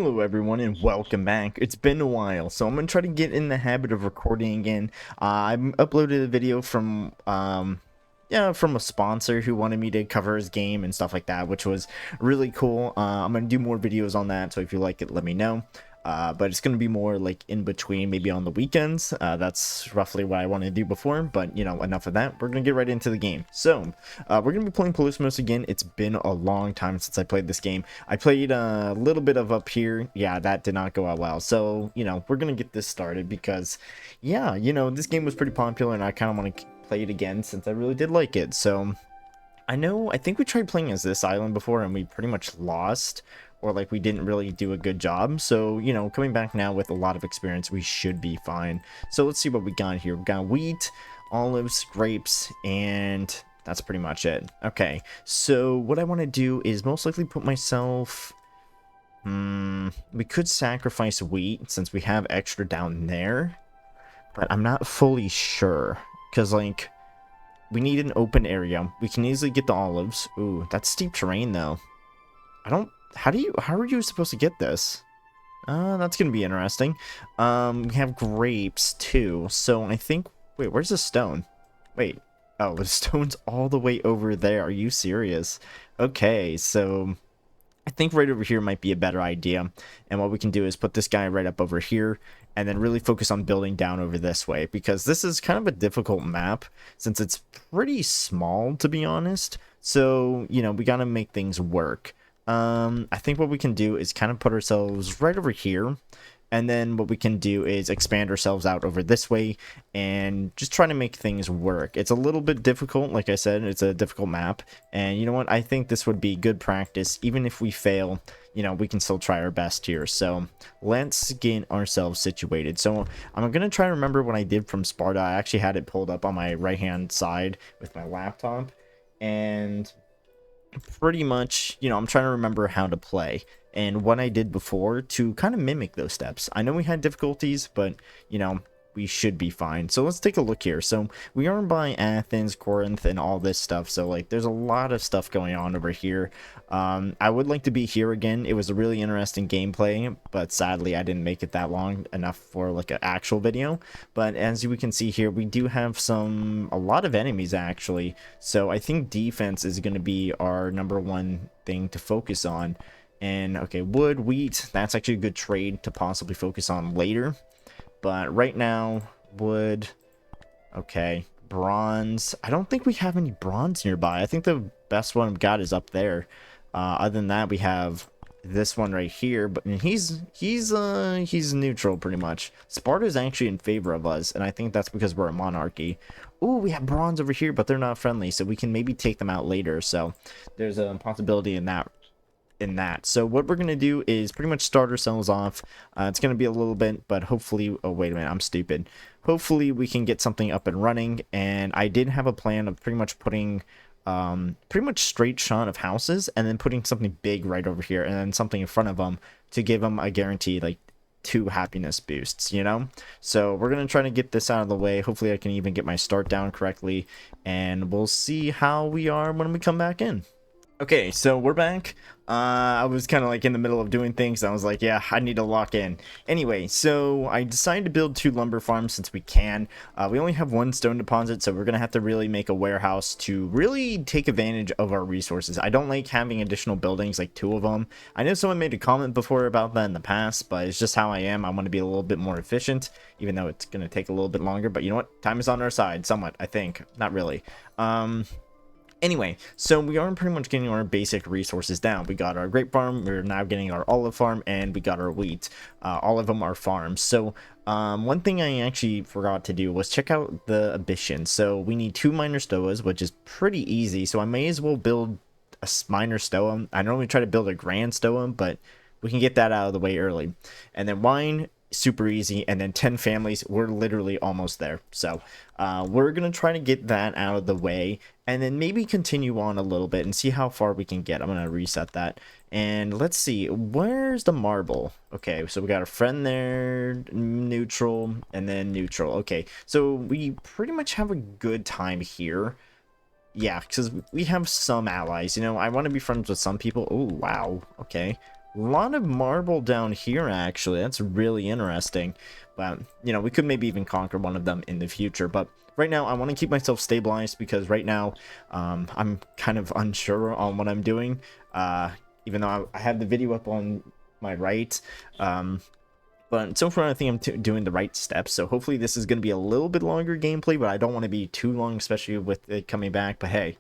Hello everyone and welcome back. It's been a while, so I'm gonna try to get in the habit of recording again. I uploaded a video from from a sponsor who wanted me to cover his game and stuff like that, which was really cool. I'm gonna do more videos on that, so if you like it, let me know. But it's gonna be more like in between, maybe on the weekends. That's roughly what I wanted to do before, but you know, enough of that. We're gonna get right into the game. So we're gonna be playing Polismos again. It's been a long time since I played this game. I played a little bit of up here. Yeah, that did not go out well. So you know, we're gonna get this started because yeah, you know, this game was pretty popular and I kind of want to play it again since I really did like it. So I think we tried playing as this island before and we pretty much lost, or like we didn't really do a good job. So, you know, coming back now with a lot of experience, we should be fine. So let's see what we got here. We got wheat, olives, grapes, and that's pretty much it. Okay, so what I want to do is most likely put myself... we could sacrifice wheat since we have extra down there, but I'm not fully sure because, like, we need an open area. We can easily get the olives. Ooh, that's steep terrain though. I don't... How are you supposed to get this? That's gonna be interesting. We have grapes too. So I think... Wait, where's the stone? Wait. Oh, the stone's all the way over there. Are you serious? Okay, so I think right over here might be a better idea. And what we can do is put this guy right up over here and then really focus on building down over this way, because this is kind of a difficult map since it's pretty small, to be honest. So, you know, we gotta make things work. I think what we can do is kind of put ourselves right over here, and then what we can do is expand ourselves out over this way and just try to make things work. It's a little bit difficult, like I said, it's a difficult map, and you know what, I think this would be good practice. Even if we fail, you know, we can still try our best here. So let's get ourselves situated. So I'm gonna try to remember what I did from Sparta. I actually had it pulled up on my right hand side with my laptop, and pretty much, you know, I'm trying to remember how to play and what I did before to kind of mimic those steps. I know we had difficulties, but, you know, we should be fine. So let's take a look here. So we are by Athens, Corinth, and all this stuff. So like there's a lot of stuff going on over here. I would like to be here again. It was a really interesting gameplay, but sadly I didn't make it that long enough for like an actual video. But as we can see here, we do have a lot of enemies actually. So I think defense is going to be our #1 thing to focus on. And okay, wood, wheat, that's actually a good trade to possibly focus on later. But right now, wood, okay, bronze. I don't think we have any bronze nearby. I think the best one we've got is up there. Other than that, we have this one right here, but he's neutral pretty much. Sparta's actually in favor of us, and I think that's because we're a monarchy. Ooh, we have bronze over here, but they're not friendly, so we can maybe take them out later. So there's a possibility in that. So what we're gonna do is pretty much start ourselves off. It's gonna be a little bit, but hopefully... Oh, wait a minute, I'm stupid. Hopefully we can get something up and running, and I did have a plan of pretty much putting pretty much straight shot of houses and then putting something big right over here and then something in front of them to give them a guaranteed like 2 happiness boosts, you know. So we're gonna try to get this out of the way. Hopefully I can even get my start down correctly, and we'll see how we are when we come back in. Okay, so we're back. I was kind of like in the middle of doing things. I was like, yeah, I need to lock in. Anyway, so I decided to build 2 lumber farms since we can. We only have 1 stone deposit, so we're going to have to really make a warehouse to really take advantage of our resources. I don't like having additional buildings, like 2 of them. I know someone made a comment before about that in the past, but it's just how I am. I want to be a little bit more efficient, even though it's going to take a little bit longer. But you know what? Time is on our side, somewhat, I think. Not really. Anyway, so we are pretty much getting our basic resources down. We got our grape farm, we're now getting our olive farm, and we got our wheat. All of them are farms. So one thing I actually forgot to do was check out the ambition. So we need 2 minor stoas, which is pretty easy. So I may as well build a minor stoa. I normally try to build a grand stoa, but we can get that out of the way early. And then wine, super easy, and then 10 families, we're literally almost there. So we're gonna try to get that out of the way and then maybe continue on a little bit and see how far we can get. I'm gonna reset that, and let's see, where's the marble? Okay, so we got a friend there, neutral, and then neutral. Okay, so we pretty much have a good time here. Yeah, because we have some allies, you know. I want to be friends with some people. Oh, wow. Okay. A lot of marble down here, actually. That's really interesting. But, you know, we could maybe even conquer one of them in the future. But right now, I want to keep myself stabilized because right now, I'm kind of unsure on what I'm doing. Even though I have the video up on my right. But so far, I think I'm doing the right steps. So hopefully this is going to be a little bit longer gameplay, but I don't want to be too long, especially with it coming back. But hey,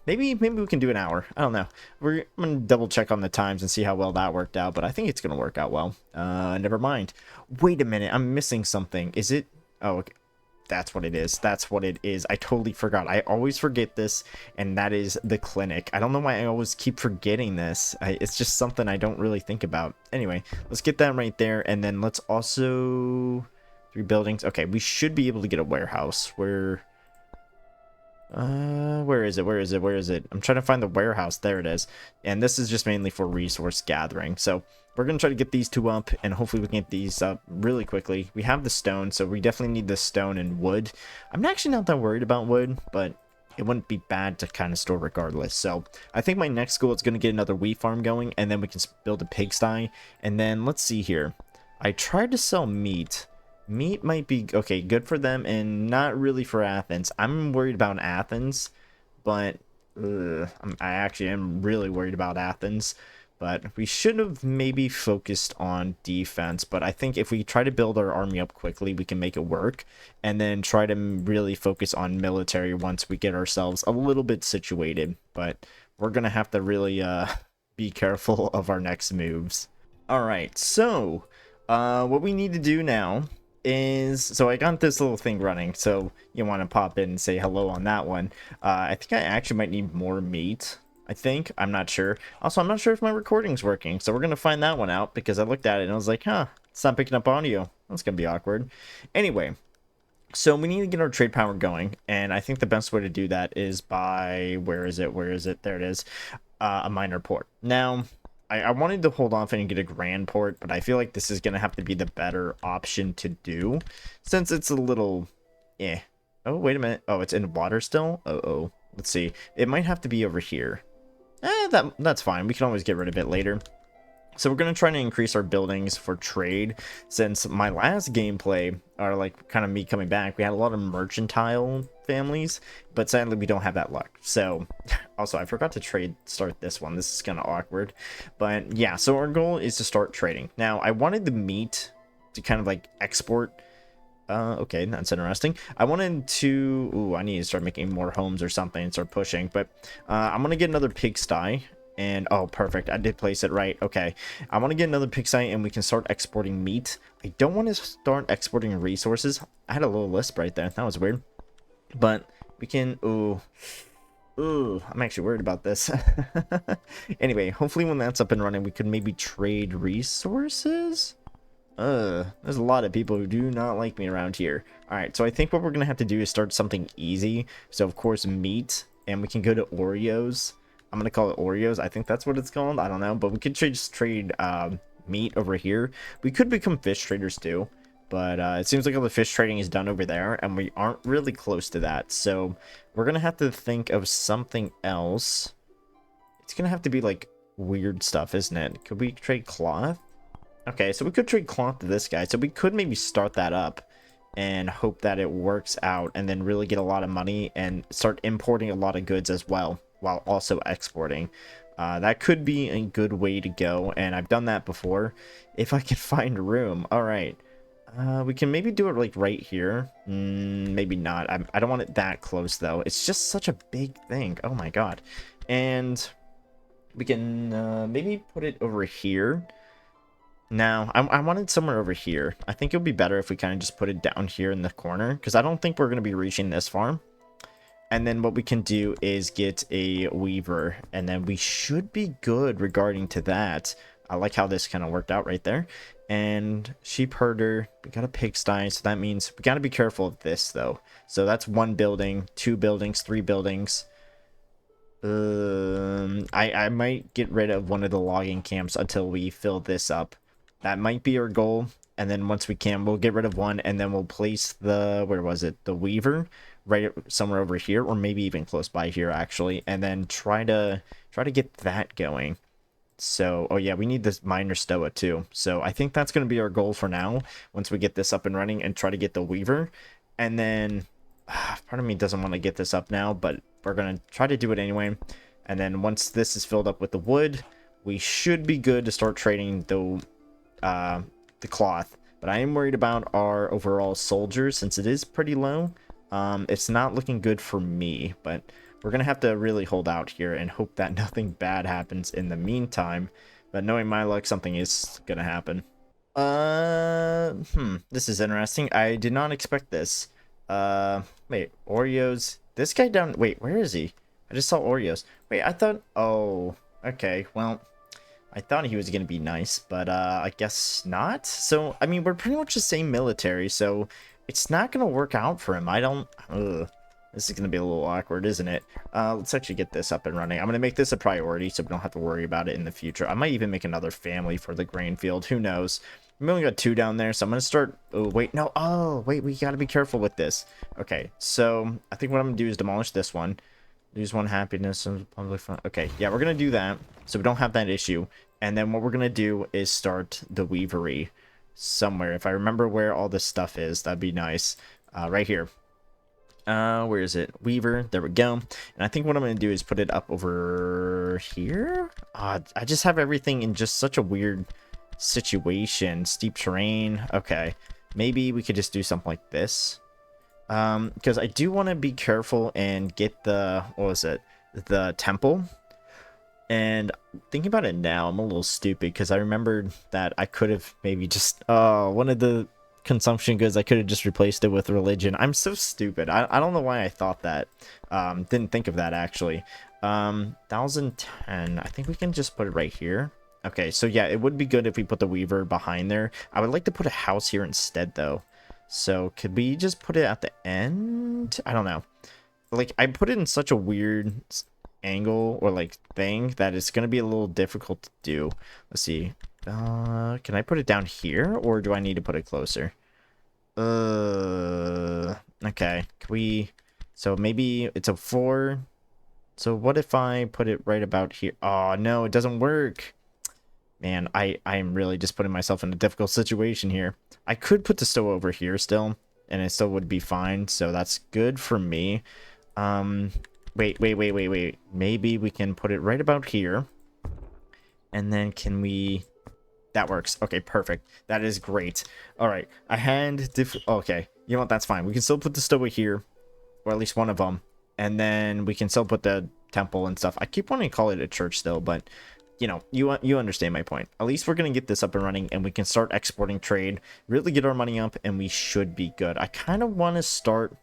maybe we can do an hour. I don't know. I'm going to double check on the times and see how well that worked out. But I think it's going to work out well. Never mind. Wait a minute. I'm missing something. Is it? Oh, okay. That's what it is. That's what it is. I totally forgot. I always forget this, and that is the clinic. I don't know why I always keep forgetting this. It's just something I don't really think about. Anyway, let's get that right there, and then let's also... 3 buildings. Okay, we should be able to get a warehouse. Where is it? Where is it? Where is it? I'm trying to find the warehouse. There it is. And this is just mainly for resource gathering. So we're going to try to get these 2 up, and hopefully we can get these up really quickly. We have the stone, so we definitely need the stone and wood. I'm actually not that worried about wood, but it wouldn't be bad to kind of store regardless. So I think my next goal is going to get another wheat farm going, and then we can build a pigsty. And then let's see here. I tried to sell meat. Meat might be, okay, good for them and not really for Athens. I'm worried about Athens, but I actually am really worried about Athens. But we should have maybe focused on defense. But I think if we try to build our army up quickly, we can make it work. And then try to really focus on military once we get ourselves a little bit situated. But we're going to have to really be careful of our next moves. Alright, so what we need to do now is, so I got this little thing running, so you want to pop in and say hello on that one. I think I actually might need more meat. I think, I'm not sure. Also, I'm not sure if my recording's working, so we're gonna find that one out because I looked at it and I was like, huh, it's not picking up audio. That's gonna be awkward. Anyway, so we need to get our trade power going, and I think the best way to do that is by, where is it? There it is. A minor port. Now, I wanted to hold off and get a grand port, but I feel like this is gonna have to be the better option to do, since it's a little, Oh, wait a minute. Oh, it's in water still? Uh-oh. Let's see. It might have to be over here. That's fine. We can always get rid of it later. So we're going to try to increase our buildings for trade. Since my last gameplay, or like kind of me coming back, we had a lot of mercantile families, but sadly we don't have that luck. So also I forgot to start this one. This is kind of awkward. But yeah, so our goal is to start trading. Now I wanted the meat to kind of like export. Okay, that's interesting. I wanted to... Ooh, I need to start making more homes or something and start pushing. But I'm going to get another pigsty. And, oh, perfect. I did place it right. Okay. I want to get another pigsty and we can start exporting meat. I don't want to start exporting resources. I had a little lisp right there. That was weird. But we can... Ooh, I'm actually worried about this. Anyway, hopefully when that's up and running, we could maybe trade resources? There's a lot of people who do not like me around here. Alright, so I think what we're gonna have to do is start something easy. So of course meat, and we can go to Oreos. I'm gonna call it Oreos. I think that's what it's called. I don't know, but we could just trade meat over here. We could become fish traders too, but it seems like all the fish trading is done over there, and we aren't really close to that. So we're gonna have to think of something else. It's gonna have to be like weird stuff, isn't it? Could we trade cloth? Okay, so we could trade cloth to this guy. So we could maybe start that up and hope that it works out and then really get a lot of money and start importing a lot of goods as well while also exporting. That could be a good way to go, and I've done that before if I can find room. All right. We can maybe do it like right here. Maybe not. I don't want it that close though. It's just such a big thing. Oh my god. And we can maybe put it over here. Now, I wanted somewhere over here. I think it would be better if we kind of just put it down here in the corner, because I don't think we're going to be reaching this far. And then what we can do is get a weaver, and then we should be good regarding to that. I like how this kind of worked out right there. And sheep herder, we got a pigsty, so that means we got to be careful of this, though. So that's 1 building, 2 buildings, 3 buildings. I might get rid of one of the logging camps until we fill this up. That might be our goal, and then once we can, we'll get rid of one, and then we'll place the, where was it, the weaver right somewhere over here, or maybe even close by here actually, and then try to get that going. So, oh yeah, we need this miner stoa too. So I think that's going to be our goal for now, once we get this up and running and try to get the weaver. And then, part of me doesn't want to get this up now, but we're going to try to do it anyway. And then once this is filled up with the wood, we should be good to start trading the cloth. But I am worried about our overall soldiers since it is pretty low. It's not looking good for me, but we're going to have to really hold out here and hope that nothing bad happens in the meantime. But knowing my luck, something is going to happen. This is interesting. I did not expect this. Wait, Oreos. This guy down, wait, where is he? I just saw Oreos. Wait, I thought, oh, okay, well, I thought he was going to be nice, but I guess not. So, I mean, we're pretty much the same military, so it's not going to work out for him. I don't, this is going to be a little awkward, isn't it? Let's actually get this up and running. I'm going to make this a priority so we don't have to worry about it in the future. I might even make another family for the grain field. Who knows? We only got 2 down there, so I'm going to start... Oh, wait, no. Oh, wait, we got to be careful with this. Okay, so I think what I'm going to do is demolish this one. Lose 1 happiness and public fun. Okay, yeah, we're going to do that so we don't have that issue. And then what we're going to do is start the weavery somewhere. If I remember where all this stuff is, that'd be nice. Right here. Where is it? Weaver. There we go. And I think what I'm going to do is put it up over here. I just have everything in just such a weird situation. Steep terrain. Okay. Maybe we could just do something like this. Because I do want to be careful and get the, what was it? The temple. And thinking about it now, I'm a little stupid because I remembered that I could have maybe just, one of the consumption goods, I could have just replaced it with religion. I'm so stupid. I don't know why I thought that. Didn't think of that actually. 1010. I think we can just put it right here. Okay, so yeah, it would be good if we put the weaver behind there. I would like to put a house here instead though. So could we just put it at the end? I don't know. Like I put it in such a weird angle or like thing that it's going to be a little difficult to do. Let's see. Can I put it down here or do I need to put it closer? Okay. Can we... So maybe it's a 4. So what if I put it right about here? Oh, no, it doesn't work. Man, I am really just putting myself in a difficult situation here. I could put the stove over here still, and it still would be fine. So that's good for me. Wait. Maybe we can put it right about here. And then can we... That works. Okay, perfect. That is great. All right. Okay. You know what? That's fine. We can still put the stove here, or at least one of them. And then we can still put the temple and stuff. I keep wanting to call it a church still, but... You know, you understand my point. At least we're going to get this up and running and we can start exporting trade, really get our money up, and we should be good. I kind of want to start...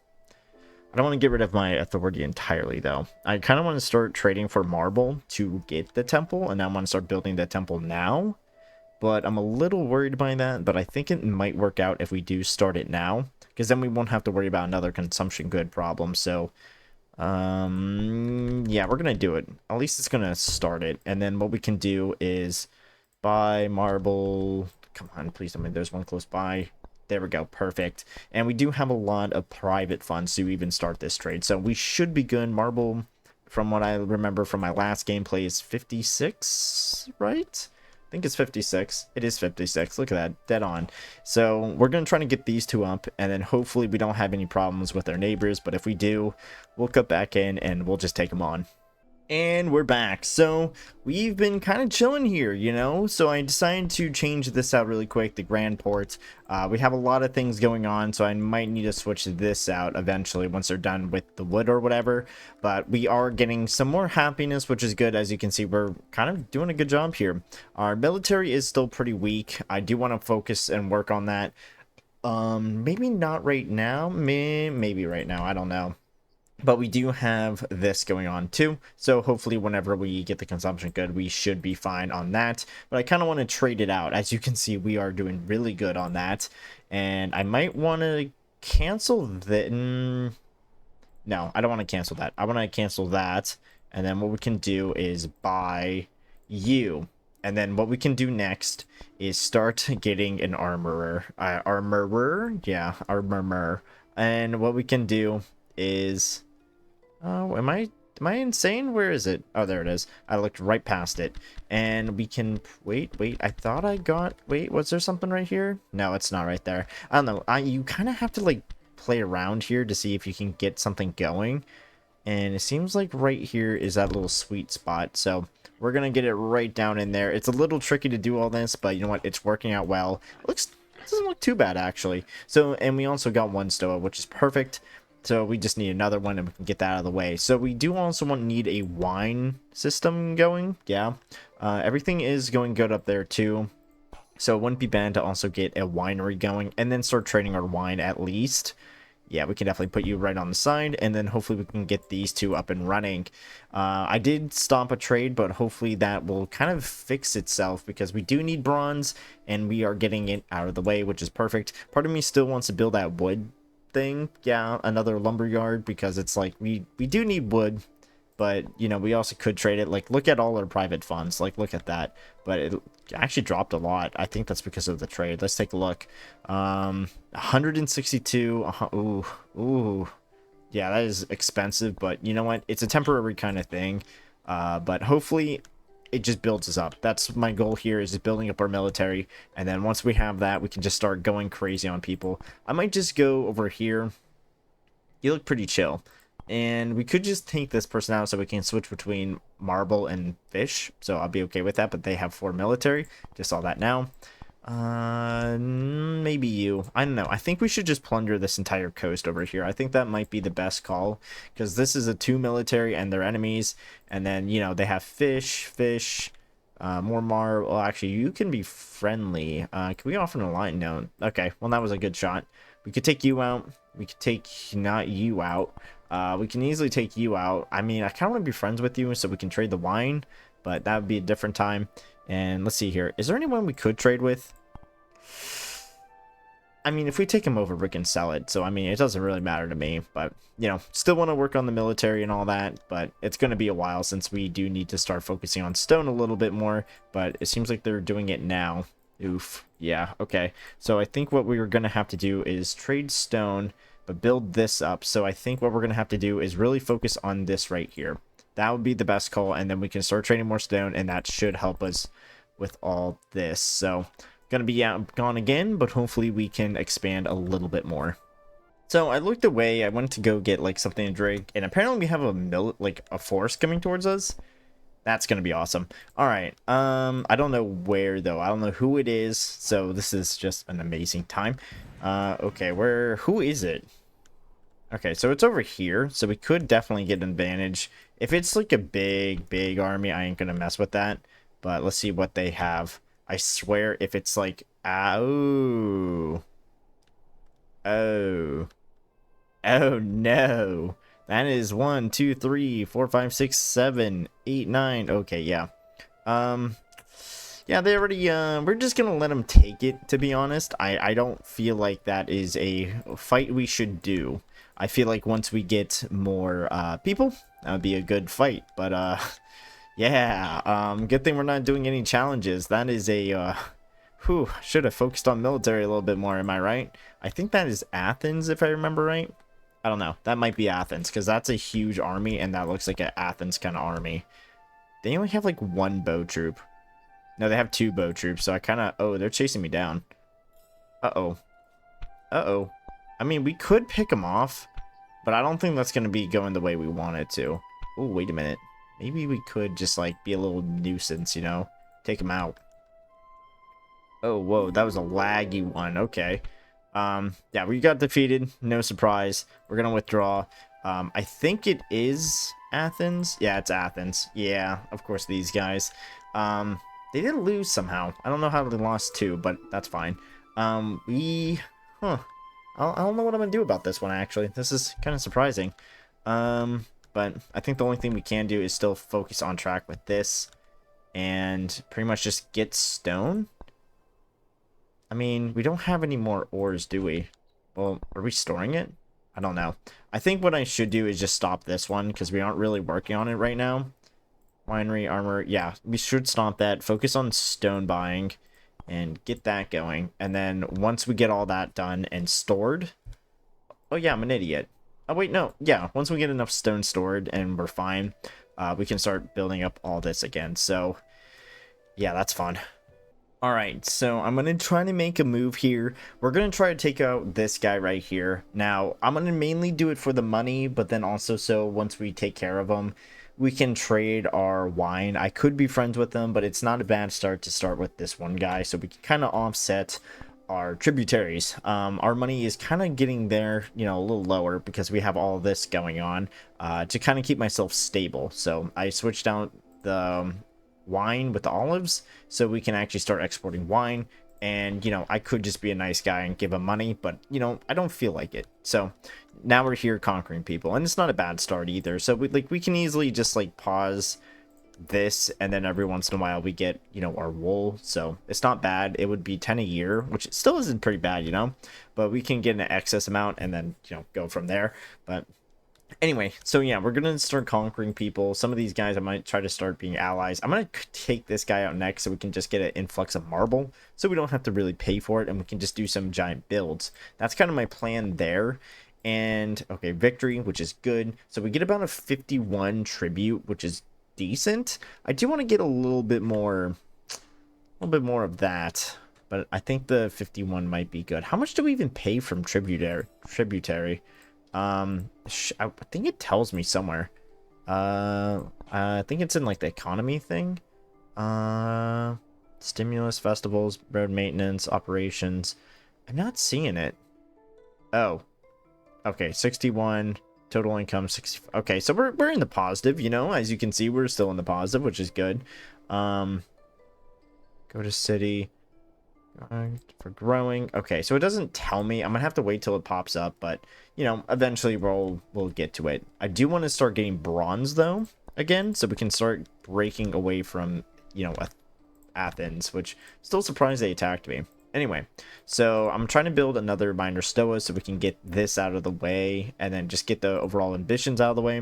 I don't want to get rid of my authority entirely, though. I kind of want to start trading for marble to get the temple, and I want to start building the temple now. But I'm a little worried by that, but I think it might work out if we do start it now, because then we won't have to worry about another consumption good problem, so... yeah, we're gonna do it. At least it's gonna start it. And then what we can do is buy marble. Come on, please tell me there's one close by. There we go, perfect. And we do have a lot of private funds to even start this trade, so we should be good. Marble, from what I remember from my last gameplay, is 56, right? I think it's 56. It is 56. Look at that, dead on. So we're gonna try to get these 2 up, and then hopefully we don't have any problems with our neighbors, but if we do, we'll cut back in and we'll just take them on. And we're back. So we've been kind of chilling here, you know, so I decided to change this out really quick, the grand port. We have a lot of things going on, so I might need to switch this out eventually once they're done with the wood or whatever. But we are getting some more happiness, which is good. As you can see, we're kind of doing a good job here. Our military is still pretty weak. I do want to focus and work on that. Maybe not right now. Maybe right now. I don't know. But we do have this going on too, so hopefully whenever we get the consumption good, we should be fine on that. But I kind of want to trade it out. As you can see, we are doing really good on that. And I might want to cancel that. No, I don't want to cancel that. I want to cancel that. And then what we can do is buy you. And then what we can do next is start getting an armorer. Yeah, armorer. And what we can do is... am I Am I insane? Where is it? Oh, there it is. I looked right past it. And we can... Wait. I thought I got... Wait, was there something right here? No, it's not right there. I don't know. You kind of have to, like, play around here to see if you can get something going. And it seems like right here is that little sweet spot. So we're going to get it right down in there. It's a little tricky to do all this, but you know what? It's working out well. It doesn't look too bad, actually. So, and we also got one stoa, which is perfect. So we just need another one and we can get that out of the way. So we do also need a wine system going. Yeah. Everything is going good up there too. So it wouldn't be bad to also get a winery going and then start trading our wine at least. Yeah, we can definitely put you right on the side, and then hopefully we can get these two up and running. I did stop a trade, but hopefully that will kind of fix itself because we do need bronze and we are getting it out of the way, which is perfect. Part of me still wants to build that wood thing. Yeah, another lumber yard, because it's like we do need wood, but you know, we also could trade it. Like, look at all our private funds, like look at that, but it actually dropped a lot. I think that's because of the trade. Let's take a look. 162. Ooh, yeah, that is expensive, but you know what, it's a temporary kind of thing. But hopefully it just builds us up. That's my goal here, is just building up our military, and then once we have that, we can just start going crazy on people. I might just go over here. You look pretty chill, and we could just take this person out so we can switch between marble and fish, so I'll be okay with that. But they have 4 military, just saw that now. Maybe you, I don't know. I think we should just plunder this entire coast over here. I think that might be the best call, because this is a 2 military and they're enemies, and then, you know, they have fish, more marble. Well, actually, you can be friendly. Can we offer an alliance? No. Okay, well, that was a good shot. We could take you out. We could take not you out. We can easily take you out. I mean, I kind of want to be friends with you so we can trade the wine, but that would be a different time. And let's see here. Is there anyone we could trade with? I mean, if we take him over, we can sell it. So, I mean, it doesn't really matter to me. But, you know, still want to work on the military and all that. But it's going to be a while since we do need to start focusing on stone a little bit more. But it seems like they're doing it now. Oof. Yeah, okay. So I think what we're going to have to do is trade stone, but build this up. So I think what we're going to have to do is really focus on this right here. That would be the best call, and then we can start trading more stone, and that should help us with all this. So, gonna be gone again, but hopefully we can expand a little bit more. So I looked away. I went to go get like something to drink, and apparently we have a force coming towards us. That's gonna be awesome. All right. I don't know where though. I don't know who it is. So this is just an amazing time. Okay, who is it? Okay, so it's over here, so we could definitely get an advantage. If it's like a big army, I ain't gonna mess with that. But let's see what they have. I swear, if it's like, oh no, that is 1, 2, 3, 4, 5, 6, 7, 8, 9. Okay, yeah. Yeah, they already, we're just gonna let them take it, to be honest. I don't feel like that is a fight we should do. I feel like once we get more, people, that would be a good fight. But, yeah, good thing we're not doing any challenges. That is a, should have focused on military a little bit more, am I right? I think that is Athens, if I remember right. I don't know. That might be Athens, because that's a huge army, and that looks like an Athens kind of army. They only have, like, 1 bow troop. No, they have 2 bow troops, so I kind of... Oh, they're chasing me down. Uh-oh. I mean, we could pick them off, but I don't think that's going to be going the way we want it to. Oh, wait a minute. Maybe we could just, like, be a little nuisance, you know? Take them out. Oh, whoa, that was a laggy one. Okay. Yeah, we got defeated. No surprise. We're going to withdraw. I think it is Athens. Yeah, it's Athens. Yeah, of course, these guys. They did lose somehow. I don't know how they lost too, but that's fine. I don't know what I'm gonna do about this one, actually. This is kind of surprising. But I think the only thing we can do is still focus on track with this and pretty much just get stone. I mean, we don't have any more ores, do we? Well, are we storing it? I don't know. I think what I should do is just stop this one because we aren't really working on it right now. Winery, armor, yeah, we should stomp that. Focus on stone buying and get that going. And then once we get all that done and stored... Oh yeah, I'm an idiot. Oh wait, no, yeah, once we get enough stone stored and we're fine, we can start building up all this again. So yeah, that's fun. All right, so I'm going to try to make a move here. We're going to try to take out this guy right here. Now, I'm going to mainly do it for the money, but then also so once we take care of him, we can trade our wine. I could be friends with them, but it's not a bad start to start with this one guy, so we can kind of offset our tributaries. Our money is kind of getting there, you know, a little lower because we have all this going on to kind of keep myself stable. So I switched out the wine with the olives so we can actually start exporting wine. And you know, I could just be a nice guy and give him money, but you know, I don't feel like it. So now we're here conquering people, and it's not a bad start either. So we can easily just like pause this, and then every once in a while we get, you know, our wool. So it's not bad. It would be 10 a year, which still isn't pretty bad, you know, but we can get an excess amount and then, you know, go from there. But anyway, so yeah, we're gonna start conquering people. Some of these guys I might try to start being allies. I'm gonna take this guy out next so we can just get an influx of marble, so we don't have to really pay for it, and we can just do some giant builds. That's kind of my plan there. And okay, victory, which is good. So we get about a 51 tribute, which is decent. I do want to get a little bit more of that, but I think the 51 might be good. How much do we even pay from tributary? I think it tells me somewhere. I think it's in like the economy thing. Stimulus, festivals, road maintenance, operations. I'm not seeing it. Oh, okay, 61 total income 60. Okay, so we're in the positive, you know, as you can see, we're still in the positive, which is good. Go to city for growing. Okay, so it doesn't tell me. I'm gonna have to wait till it pops up, but you know, eventually we'll get to it. I do want to start getting bronze though again, so we can start breaking away from, you know, Athens, which still surprised they attacked me. Anyway, so I'm trying to build another minor stoa so we can get this out of the way and then just get the overall ambitions out of the way.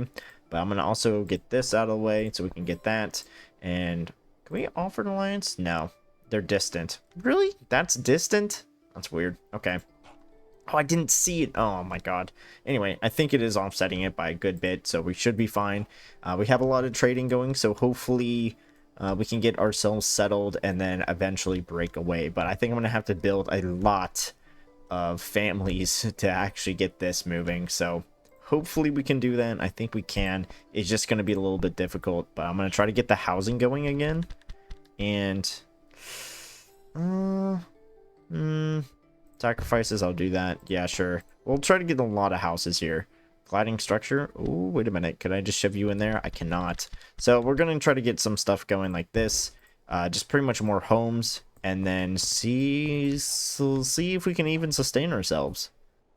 But I'm gonna also get this out of the way so we can get that. And can we offer an alliance? No. They're distant. Really? That's distant? That's weird. Okay. Oh, I didn't see it. Oh my god. Anyway, I think it is offsetting it by a good bit, so we should be fine. We have a lot of trading going, so hopefully we can get ourselves settled and then eventually break away. But I think I'm going to have to build a lot of families to actually get this moving. So hopefully we can do that. I think we can. It's just going to be a little bit difficult, but I'm going to try to get the housing going again. And sacrifices, I'll do that. Yeah, sure. We'll try to get a lot of houses here. Gliding structure. Oh, wait a minute. Could I just shove you in there? I cannot. So we're going to try to get some stuff going like this. Just pretty much more homes. And then see if we can even sustain ourselves.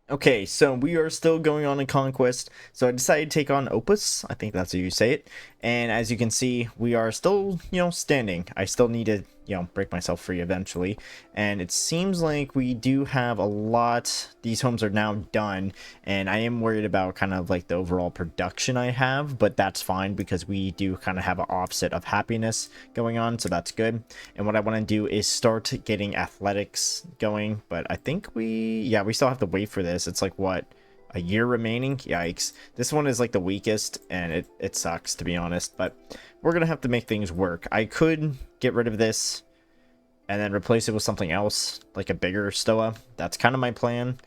Okay, so we are still going on a conquest, so I decided to take on Opus, I think that's how you say it, and as you can see, we are still, you know, standing. I still need to, you know, break myself free eventually, and it seems like we do have a lot. These homes are now done, and I am worried about kind of like the overall production I have, but that's fine because we do kind of have an offset of happiness going on, so that's good. And what I want to do is start getting athletics going, but I think we still have to wait for this. It's like, what, a year remaining? Yikes. This one is like the weakest, and it sucks, to be honest, but we're gonna have to make things work. I could get rid of this and then replace it with something else, like a bigger stoa. That's kind of my plan.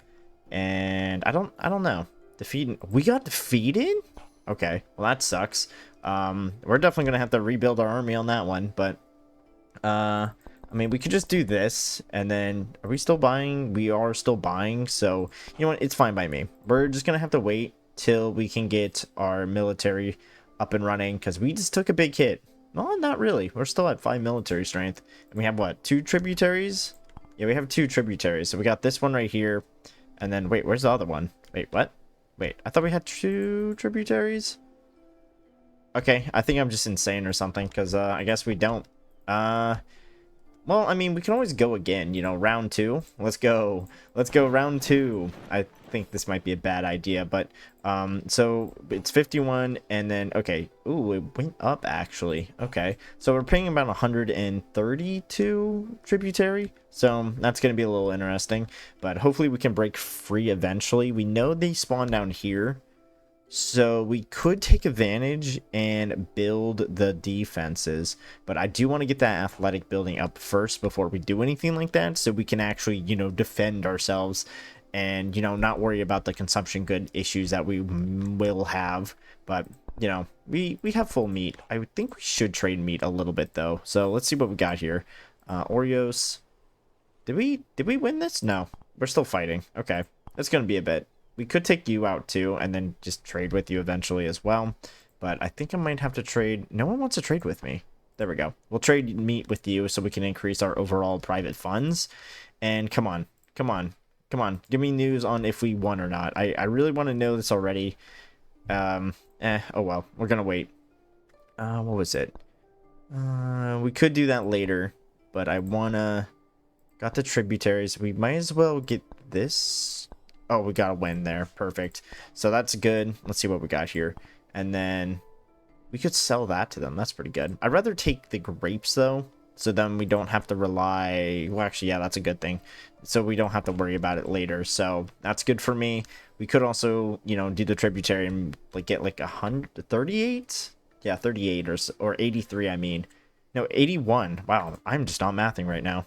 And I don't know. We got defeated? Okay, well that sucks. We're definitely gonna have to rebuild our army on that one, but I mean, we could just do this, and then, are we still buying? We are still buying, so, you know what, it's fine by me. We're just gonna have to wait till we can get our military up and running, because we just took a big hit. No, not really. We're still at 5 military strength. And we have, what, 2 tributaries? Yeah, we have 2 tributaries. So we got this one right here, and then, wait, where's the other one? Wait, what? Wait, I thought we had 2 tributaries? Okay, I think I'm just insane or something, because, I guess we don't. Well, I mean, we can always go again, you know, round 2. Let's go round 2. I think this might be a bad idea, but, so it's 51, and then, okay, ooh, it went up, actually. Okay, so we're paying about 132 tributary, so that's going to be a little interesting, but hopefully we can break free eventually. We know they spawn down here, So we could take advantage and build the defenses, but I do want to get that athletic building up first before we do anything like that, so we can actually, defend ourselves and, not worry about the consumption good issues that we will have. But, we have full meat. I would think we should trade meat a little bit though. So let's see what we got here. Oreos. Did we win this? No, we're still fighting. Okay, that's gonna be a bit. We could take you out too, and then just trade with you eventually as well. But I think I might have to trade. No one wants to trade with me. There we go. We'll trade meat with you so we can increase our overall private funds. And come on, come on, come on. Give me news on if we won or not. I really want to know this already. Oh well, we're gonna wait. What was it? We could do that later, but I wanna. Got the tributaries. We might as well get this. Oh, we got a win there. Perfect. So that's good. Let's see what we got here. And then we could sell that to them. That's pretty good. I'd rather take the grapes, though. So then we don't have to rely. Well, actually, yeah, that's a good thing. So we don't have to worry about it later. So that's good for me. We could also, do the tributary and get 138. Yeah, 38 or 83, I mean. No, 81. Wow, I'm just not mathing right now.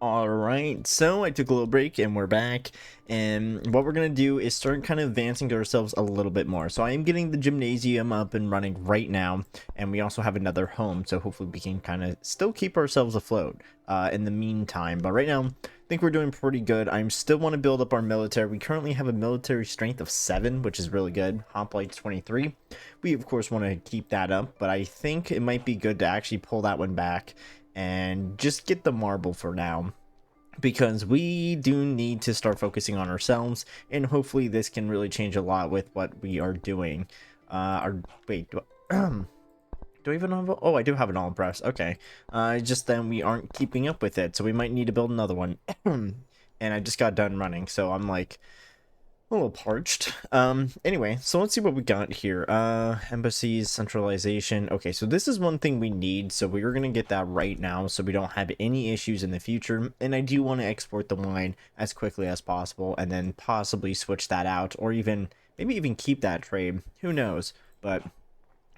Alright, so I took a little break and we're back, and what we're going to do is start kind of advancing to ourselves a little bit more. So I am getting the gymnasium up and running right now, and we also have another home, so hopefully we can kind of still keep ourselves afloat in the meantime. But right now, I think we're doing pretty good. I still want to build up our military. We currently have a military strength of 7, which is really good. Hoplites 23. We, of course, want to keep that up, but I think it might be good to actually pull that one back and just get the marble for now, because we do need to start focusing on ourselves, and hopefully this can really change a lot with what we are doing. Wait, do I even have oh, I do have an all press. Okay, just then we aren't keeping up with it, so we might need to build another one. And I just got done running, so I'm like a little parched. Anyway, so let's see what we got here. Embassies, centralization. Okay, so this is one thing we need, so we're gonna get that right now so we don't have any issues in the future. And I do want to export the wine as quickly as possible, and then possibly switch that out, or maybe even keep that trade, who knows. But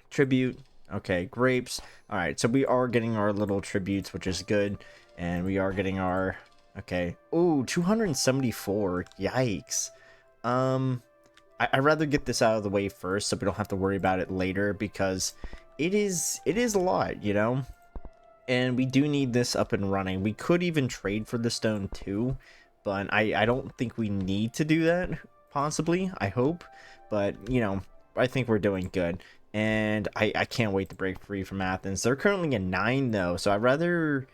tribute, okay, grapes. All right, so we are getting our little tributes, which is good, and we are getting our, okay, oh, 274, yikes. I'd rather get this out of the way first so we don't have to worry about it later, because it is a lot, and we do need this up and running. We could even trade for the stone too, but I don't think we need to do that, possibly, I hope. But I think we're doing good, and I can't wait to break free from Athens. They're currently at 9 though, so I'd rather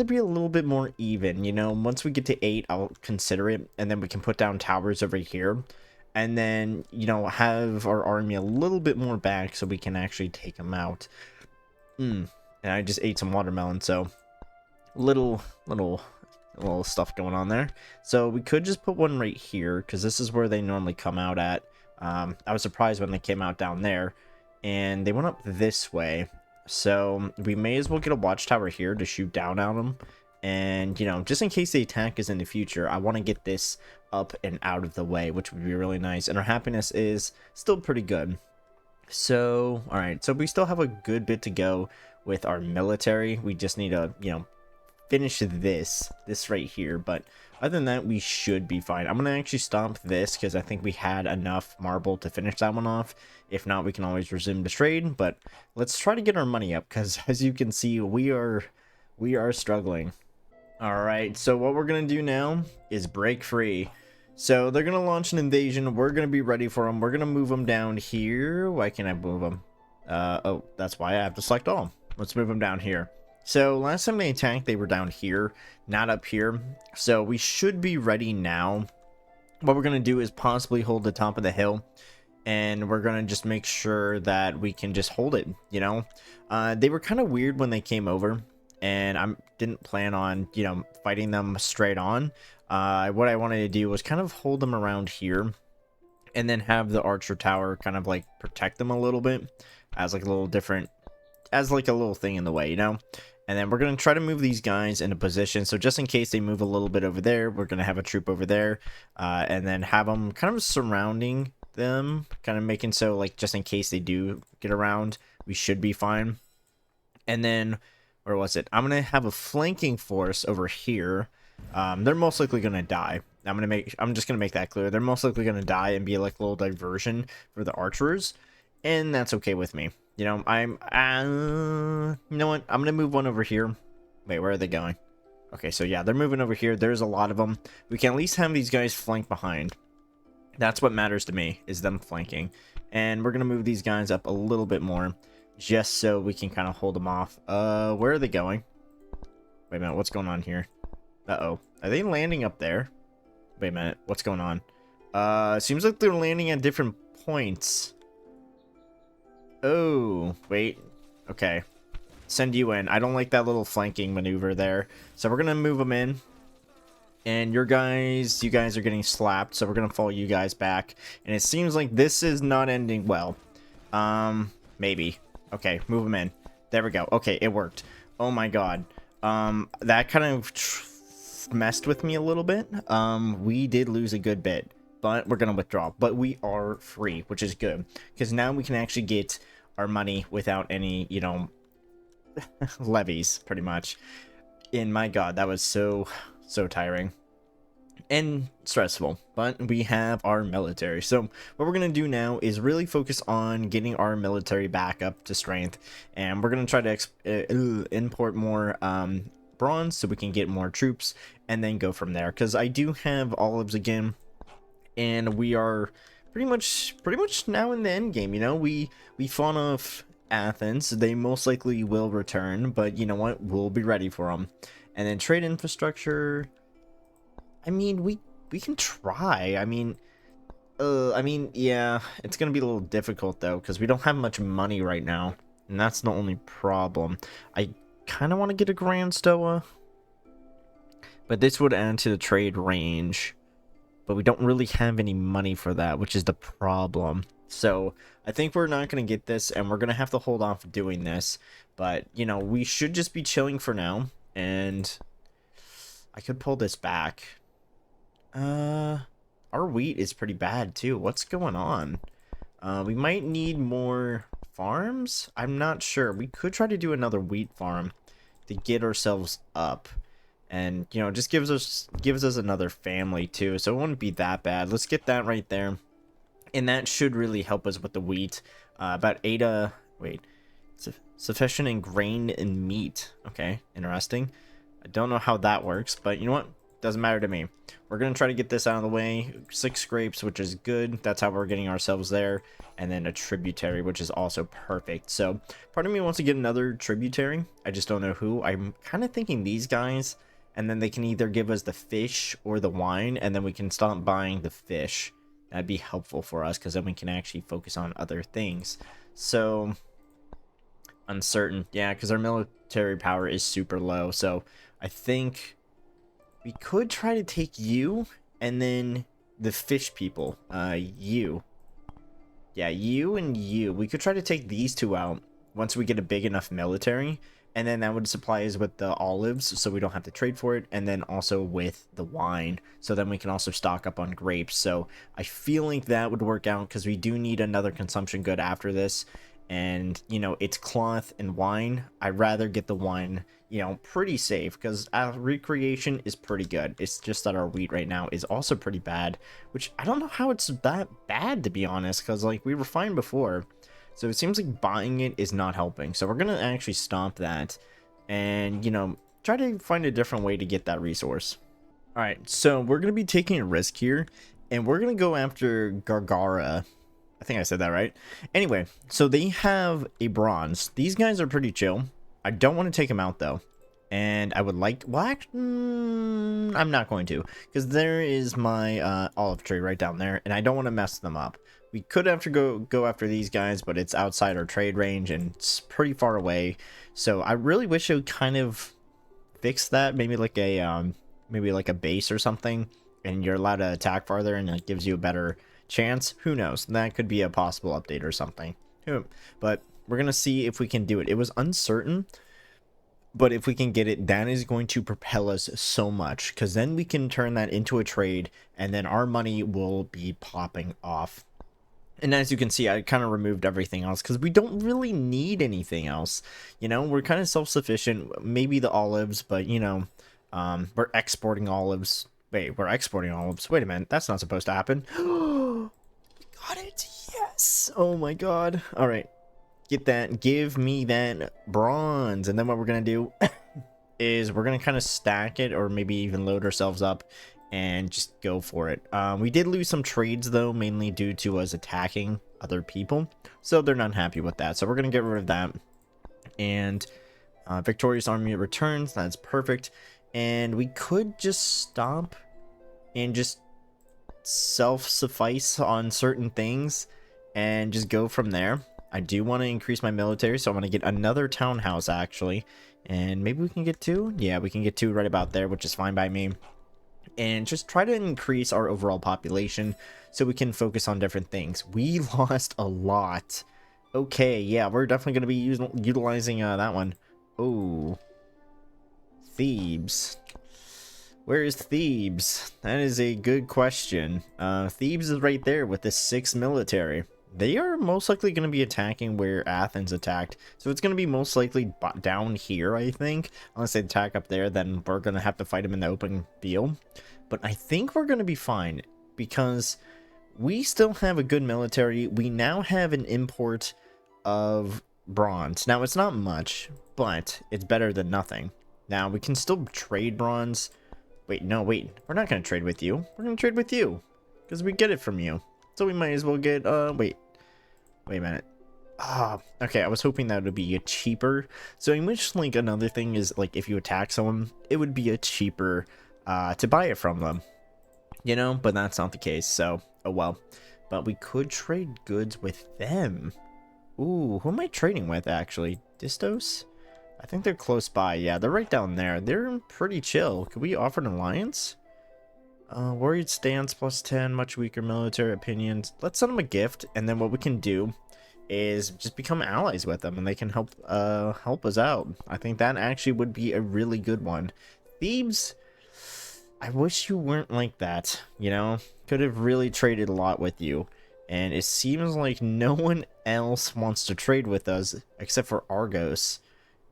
be a little bit more even, Once we get to 8, I'll consider it, and then we can put down towers over here, and then, have our army a little bit more back so we can actually take them out. And I just ate some watermelon, so little stuff going on there. So we could just put one right here, because this is where they normally come out at. I was surprised when they came out down there, and they went up this way. So we may as well get a watchtower here to shoot down on them, and just in case they attack us in the future, I want to get this up and out of the way, which would be really nice. And our happiness is still pretty good. So all right, so we still have a good bit to go with our military. We just need to finish this right here, but other than that, we should be fine. I'm gonna actually stop this because I think we had enough marble to finish that one off. If not, we can always resume the trade, but let's try to get our money up, because as you can see, we are struggling. All right, so what we're gonna do now is break free. So they're gonna launch an invasion. We're gonna be ready for them. We're gonna move them down here. Why can't I move them? Oh, that's why I have to select all. Let's move them down here. So last time they attacked, they were down here, not up here. So we should be ready now. What we're going to do is possibly hold the top of the hill, and we're going to just make sure that we can just hold it, They were kind of weird when they came over, and I didn't plan on, fighting them straight on. What I wanted to do was kind of hold them around here, and then have the archer tower kind of like protect them a little bit as like a little different, as like a little thing in the way, And then we're going to try to move these guys into position. So just in case they move a little bit over there, we're going to have a troop over there. And then have them kind of surrounding them, kind of making so like just in case they do get around, we should be fine. And then where was it? I'm gonna have a flanking force over here. They're most likely gonna die. I'm just gonna make that clear. They're most likely gonna die and be like a little diversion for the archers, and that's okay with me. You know, you know what? I'm gonna move one over here. Wait, where are they going? Okay, so yeah, they're moving over here. There's a lot of them. We can at least have these guys flank behind. That's what matters to me, is them flanking. And we're gonna move these guys up a little bit more, just so we can kind of hold them off. Where are they going? Wait a minute, what's going on here? Uh-oh. Are they landing up there? Wait a minute, what's going on? Seems like they're landing at different points. Oh, wait. Okay. Send you in. I don't like that little flanking maneuver there. So we're gonna move them in. And you guys are getting slapped, so we're gonna follow you guys back. And it seems like this is not ending well. Maybe. Okay, move them in. There we go. Okay, it worked. Oh my god. That kind of messed with me a little bit. We did lose a good bit, but we're gonna withdraw. But we are free, which is good, because now we can actually get our money without any, you know, levies, pretty much. And my god, that was so tiring and stressful, but we have our military. So what we're gonna do now is really focus on getting our military back up to strength, and we're gonna try to import more bronze so we can get more troops, and then go from there, because I do have olives again, and we are pretty much now in the end game. You know, we fought off Athens. They most likely will return, but you know what, we'll be ready for them. And then trade infrastructure, I mean, we can try. I mean, yeah, it's gonna be a little difficult though, because we don't have much money right now, and that's the only problem. I kind of want to get a Grand Stoa, but this would add to the trade range, but we don't really have any money for that, which is the problem. So I think we're not going to get this, and we're going to have to hold off doing this. But, you know, we should just be chilling for now, and I could pull this back. Our wheat is pretty bad too. What's going on? We might need more farms? I'm not sure. We could try to do another wheat farm to get ourselves up. And, you know, just gives us another family too, so it wouldn't be that bad. Let's get that right there. And that should really help us with the wheat. About 8, sufficient in grain and meat. Okay, interesting. I don't know how that works, but you know what? Doesn't matter to me. We're going to try to get this out of the way. 6 grapes, which is good. That's how we're getting ourselves there. And then a tributary, which is also perfect. So, part of me wants to get another tributary. I just don't know who. I'm kind of thinking these guys. And then they can either give us the fish or the wine. And then we can stop buying the fish. That'd be helpful for us, because then we can actually focus on other things. So, uncertain. Yeah, because our military power is super low. So, I think we could try to take you and then the fish people. You. Yeah, you and you. We could try to take these two out once we get a big enough military. And then that would supply us with the olives, so we don't have to trade for it. And then also with the wine, so then we can also stock up on grapes. So I feel like that would work out, because we do need another consumption good after this. And, you know, it's cloth and wine. I'd rather get the wine, you know, pretty safe, because our recreation is pretty good. It's just that our wheat right now is also pretty bad, which I don't know how it's that bad, to be honest, because, like, we were fine before. So it seems like buying it is not helping. So we're going to actually stop that and, you know, try to find a different way to get that resource. All right, so we're going to be taking a risk here, and we're going to go after Gargara. I think I said that right. Anyway, so they have a bronze. These guys are pretty chill. I don't want to take them out, though. And I would like, well, actually, I'm not going to, because there is my olive tree right down there, and I don't want to mess them up. We could have to go after these guys, but it's outside our trade range, and it's pretty far away. So I really wish it would kind of fix that, maybe like a base or something, and you're allowed to attack farther, and it gives you a better chance. Who knows? That could be a possible update or something. But we're gonna see if we can do it. It was uncertain. But if we can get it, that is going to propel us so much, because then we can turn that into a trade, and then our money will be popping off. And as you can see, I kind of removed everything else because we don't really need anything else. You know, we're kind of self-sufficient. Maybe the olives, but you know, we're exporting olives. Wait, we're exporting olives. Wait a minute, that's not supposed to happen. Got it. Yes. Oh my god. All right, get that. Give me that bronze. And then what we're gonna do is we're gonna kind of stack it, or maybe even load ourselves up and just go for it. We did lose some trades though, mainly due to us attacking other people, so they're not happy with that, so we're gonna get rid of that. And victorious army returns. That's perfect. And we could just stop and just self-suffice on certain things and just go from there. I do want to increase my military, so I'm going to get another townhouse actually, and maybe we can get 2. Yeah, we can get 2 right about there, which is fine by me. And just try to increase our overall population so we can focus on different things. We lost a lot. Okay, yeah, we're definitely going to be utilizing that one. Oh, Thebes. Where is Thebes? That is a good question. Thebes is right there with the 6 military. They are most likely going to be attacking where Athens attacked. So it's going to be most likely down here, I think. Unless they attack up there, then we're going to have to fight them in the open field. But I think we're going to be fine, because we still have a good military. We now have an import of bronze. Now, it's not much, but it's better than nothing. Now, we can still trade bronze. Wait, no, wait. We're not going to trade with you. We're going to trade with you, because we get it from you. So we might as well get, wait a minute. Okay, I was hoping that would be a cheaper. So in which, like, another thing is, like, if you attack someone, it would be a cheaper, to buy it from them. You know, but that's not the case, so, oh well. But we could trade goods with them. Ooh, who am I trading with, actually? Distos? I think they're close by. Yeah, they're right down there. They're pretty chill. Could we offer an alliance? Worried stance, +10, much weaker military opinions. Let's send them a gift, and then what we can do is just become allies with them, and they can help us out. I think that actually would be a really good one. Thebes, I wish you weren't like that, you know? Could have really traded a lot with you. And it seems like no one else wants to trade with us except for Argos.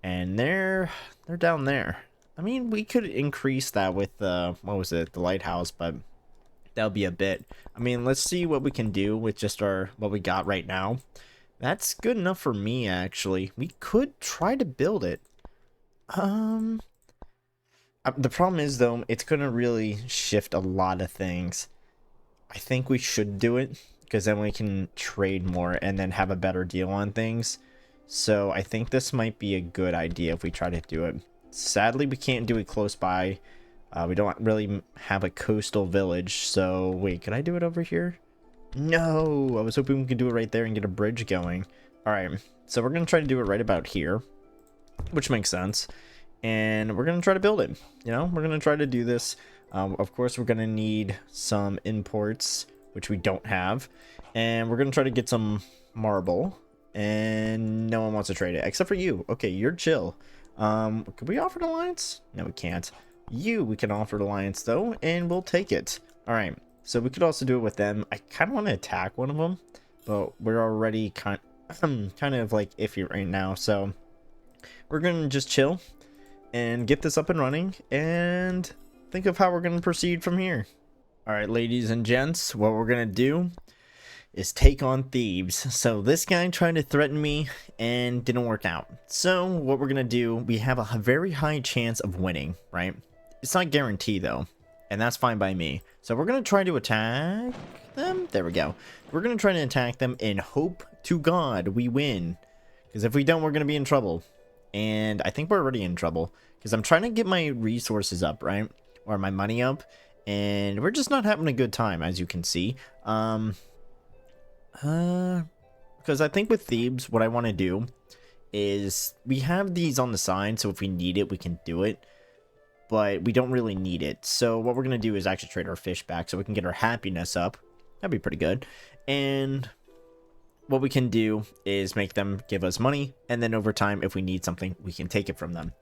And they're down there. I mean, we could increase that with what was it, the lighthouse, but that'll be a bit. I mean, let's see what we can do with just what we got right now. That's good enough for me, actually. We could try to build it. The problem is, though, it's gonna really shift a lot of things. I think we should do it, because then we can trade more and then have a better deal on things. So I think this might be a good idea if we try to do it. Sadly, we can't do it close by. We don't really have a coastal village. So wait, can I do it over here? No, I was hoping we could do it right there and get a bridge going. All right, so we're gonna try to do it right about here, which makes sense. And we're gonna try to build it. You know, we're gonna try to do this. Of course, we're gonna need some imports, which we don't have, and we're gonna try to get some marble. And no one wants to trade it except for you. Okay, you're chill. Could we offer an alliance? No, we can't. We can offer an alliance though, and we'll take it. All right, so we could also do it with them. I kind of want to attack one of them, but we're already kind of like iffy right now, so we're gonna just chill and get this up and running and think of how we're gonna proceed from here. All right, ladies and gents, what we're gonna do is take on Thebes. So this guy tried to threaten me and didn't work out. So what we're gonna do, we have a very high chance of winning, right? It's not guaranteed though, and that's fine by me. So we're gonna try to attack them. There we go. We're gonna try to attack them and hope to God we win, because if we don't, we're gonna be in trouble. And I think we're already in trouble, because I'm trying to get my resources up, right? Or my money up, and we're just not having a good time, as you can see. Because I think with Thebes, what I want to do is we have these on the side, so if we need it, we can do it, but we don't really need it. So what we're going to do is actually trade our fish back so we can get our happiness up. That'd be pretty good. And what we can do is make them give us money, and then over time, if we need something, we can take it from them.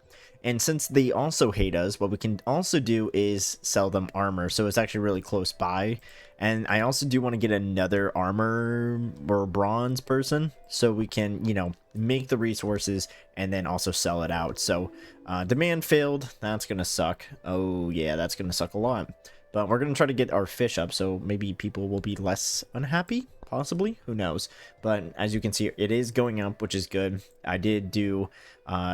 And since they also hate us, what we can also do is sell them armor. So it's actually really close by. And I also do want to get another armor or bronze person, so we can, you know, make the resources and then also sell it out. So demand failed. That's going to suck. Oh, yeah, that's going to suck a lot. But we're going to try to get our fish up, so maybe people will be less unhappy. Possibly, who knows. But as you can see, it is going up, which is good. I did do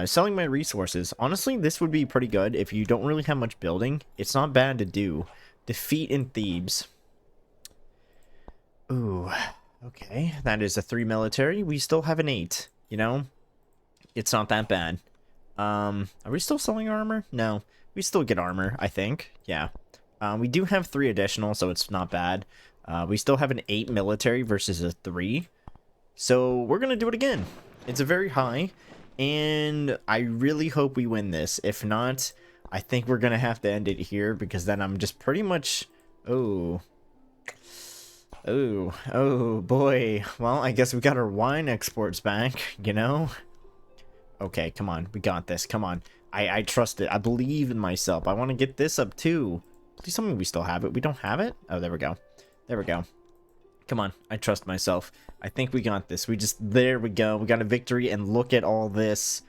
selling my resources. Honestly, this would be pretty good if you don't really have much building. It's not bad to do. Defeat in Thebes. Ooh, okay, that is a 3 military. We still have an 8, you know, it's not that bad. Are we still selling armor? No, we still get armor, I think. Yeah. We do have 3 additional, so it's not bad. We still have an 8 military versus a 3. So we're going to do it again. It's a very high, and I really hope we win this. If not, I think we're going to have to end it here, because then I'm just pretty much... Oh, boy. Well, I guess we got our wine exports back, you know? Okay, come on. We got this. Come on. I trust it. I believe in myself. I want to get this up, too. Please tell me we still have it. We don't have it? Oh, there we go. There we go. Come on. I trust myself. I think we got this. There we go. We got a victory, and look at all this.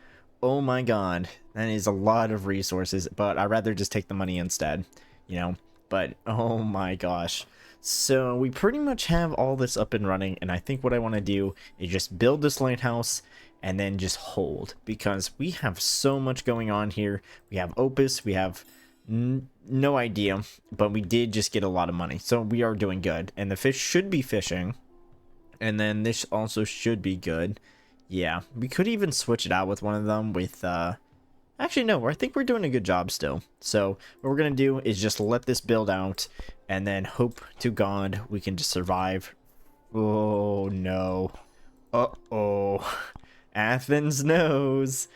Oh my god. That is a lot of resources, but I'd rather just take the money instead, you know? But, oh my gosh. So, we pretty much have all this up and running, and I think what I want to do is just build this lighthouse, and then just hold, because we have so much going on here. We have Opus, we have... no idea, but we did just get a lot of money, so we are doing good, and the fish should be fishing, and then this also should be good. Yeah, we could even switch it out with one of them with actually no, I think we're doing a good job still. So what we're gonna do is just let this build out, and then hope to god we can just survive. Oh no. Uh-oh. Athens knows.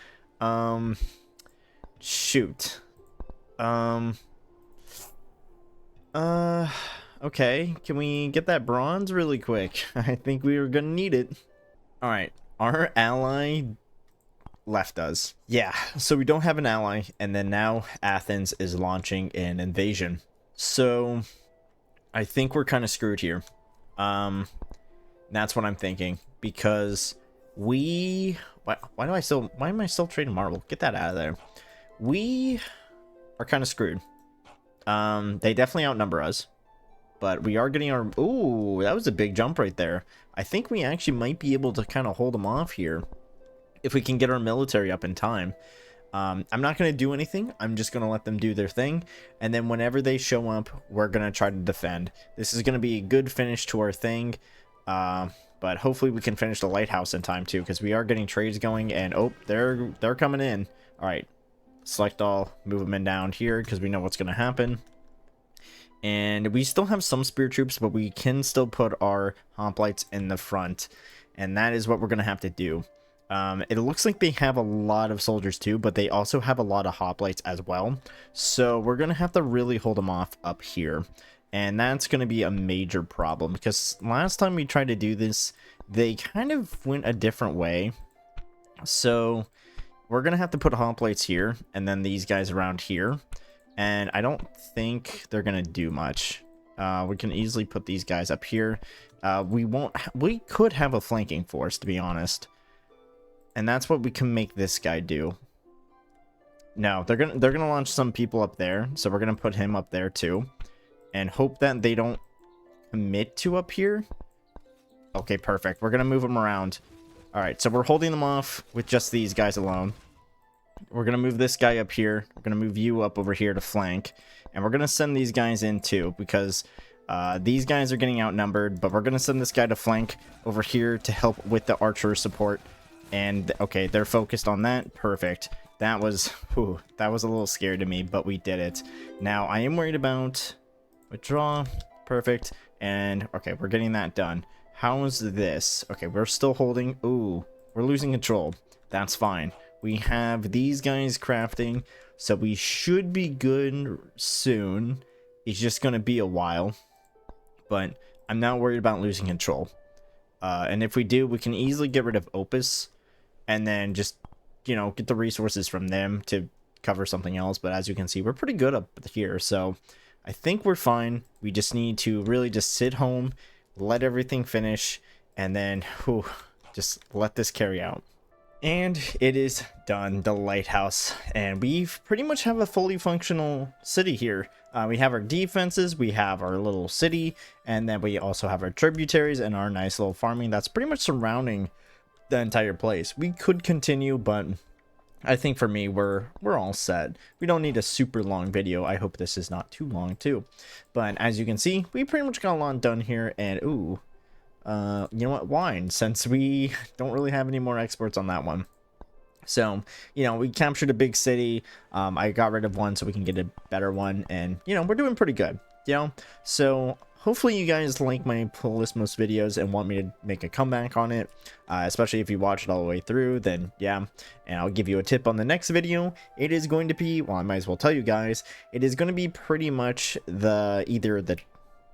Shoot. Okay, can we get that bronze really quick? I think we are gonna need it. Alright, our ally left us. Yeah, so we don't have an ally, and then now Athens is launching an invasion. So, I think we're kind of screwed here. That's what I'm thinking, because we... Why am I still trading marble? Get that out of there. We are kind of screwed. They definitely outnumber us, but we are getting our... Ooh, that was a big jump right there. I think we actually might be able to kind of hold them off here if we can get our military up in time. I'm not going to do anything. I'm just going to let them do their thing, and then whenever they show up, we're going to try to defend. This is going to be a good finish to our thing, but hopefully we can finish the lighthouse in time too, because we are getting trades going, and oh, they're coming in. All right. Select all, move them in down here because we know what's going to happen. And we still have some spear troops, but we can still put our hoplites in the front. And that is what we're going to have to do. It looks like they have a lot of soldiers too, but they also have a lot of hoplites as well. So we're going to have to really hold them off up here. And that's going to be a major problem, because last time we tried to do this, they kind of went a different way. So... we're going to have to put hoplites here, and then these guys around here. And I don't think they're going to do much. We can easily put these guys up here. We could have a flanking force, to be honest. And that's what we can make this guy do. No, they're gonna launch some people up there, so we're going to put him up there too. And hope that they don't commit to up here. Okay, perfect. We're going to move them around. Alright, so we're holding them off with just these guys alone. We're going to move this guy up here. We're going to move you up over here to flank. And we're going to send these guys in too, because these guys are getting outnumbered. But we're going to send this guy to flank over here to help with the archer support. And, okay, they're focused on that. Perfect. That was a little scary to me, but we did it. Now, I am worried about... withdraw. Perfect. And, okay, we're getting that done. How is this? Okay, we're still holding. Ooh, we're losing control. That's fine. We have these guys crafting, so we should be good soon. It's just going to be a while. But I'm not worried about losing control. And if we do, we can easily get rid of Opus and then just, you know, get the resources from them to cover something else. But as you can see, we're pretty good up here, so I think we're fine. We just need to really just sit home, let everything finish, and then just let this carry out. And it is done, the lighthouse, and we pretty much have a fully functional city here. We have our defenses, we have our little city, and then we also have our tributaries and our nice little farming that's pretty much surrounding the entire place. We could continue, but I think for me, we're all set. We don't need a super long video. I hope this is not too long too. But as you can see, we pretty much got a lot done here, and ooh. You know what, wine, since we don't really have any more exports on that one. So, you know, we captured a big city. I got rid of one so we can get a better one, and, you know, we're doing pretty good, you know? So, hopefully you guys like my Polismos videos and want me to make a comeback on it, especially if you watch it all the way through, then, yeah. And I'll give you a tip on the next video. It is going to be, well, I might as well tell you guys, it is going to be pretty much either the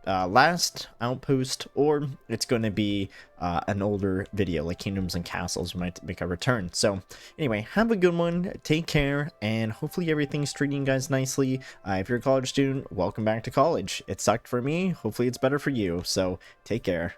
last outpost, or it's going to be an older video like Kingdoms and Castles might make a return. So anyway, have a good one, take care, and hopefully everything's treating you guys nicely. If you're a college student, welcome back to college. It sucked for me, hopefully it's better for you, so take care.